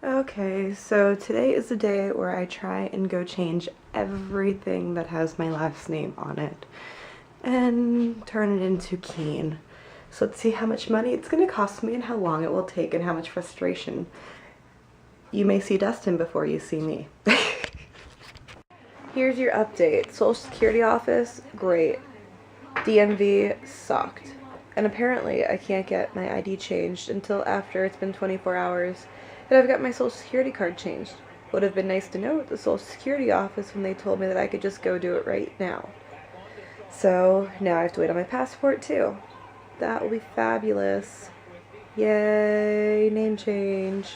Okay, so today is the day where I try and go change everything that has my last name on it and turn it into Keen. So let's see how much money it's going to cost me and how long it will take and how much frustration. You may see Dustin before you see me. Here's your update. Social Security office, great. DMV sucked. And apparently I can't get my ID changed until after it's been 24 hours that I've got my Social Security card changed. Would have been nice to know at the Social Security office when they told me that I could just go do it right now. So now I have to wait on my passport too. That will be fabulous. Yay, name change.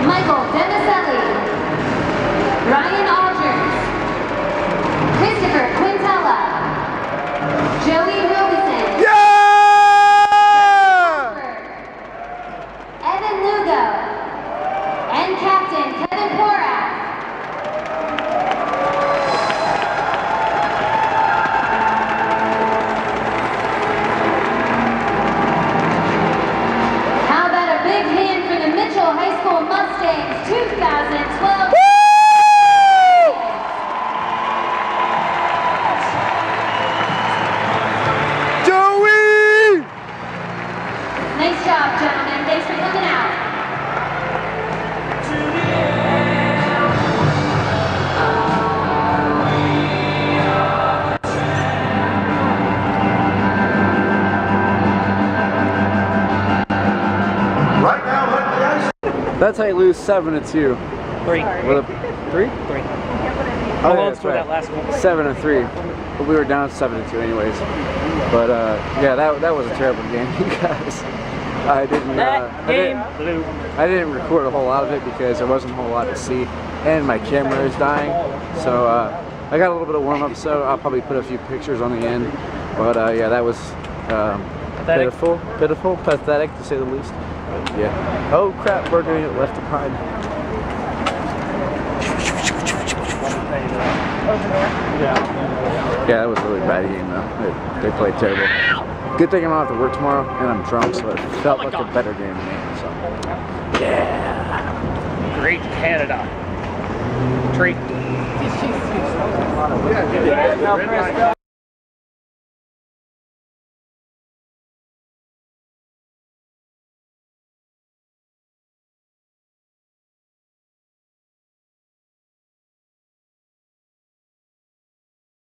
Michael Demiselli, Ryan Alders, Christopher Quintella, Joey Robeson, Evan Lugo, and Captain Kevin Porath. How about a big hand for the Mitchell High School Mustangs 2012? Joey! Nice job, gentlemen. Thanks for coming out. Right now, let the ice. That's how you lose 7-2. 3. With a 3? 3. Oh, How long that's scored right. that last one? 7-3. But we were down 7-2 anyways. But yeah, that was a terrible game, you guys. I didn't. Blue. I didn't record a whole lot of it because there wasn't a whole lot to see, and my camera is dying. So I got a little bit of warm up, so I'll probably put a few pictures on the end. But yeah, that was pitiful, pathetic to say the least. Yeah. Oh crap, we're gonna get left behind. Yeah, that was a really bad game though. They played terrible. Good thing I don't have to work tomorrow, and I'm drunk, so it felt like a better game to me. So, yeah. Great Canada. Treat.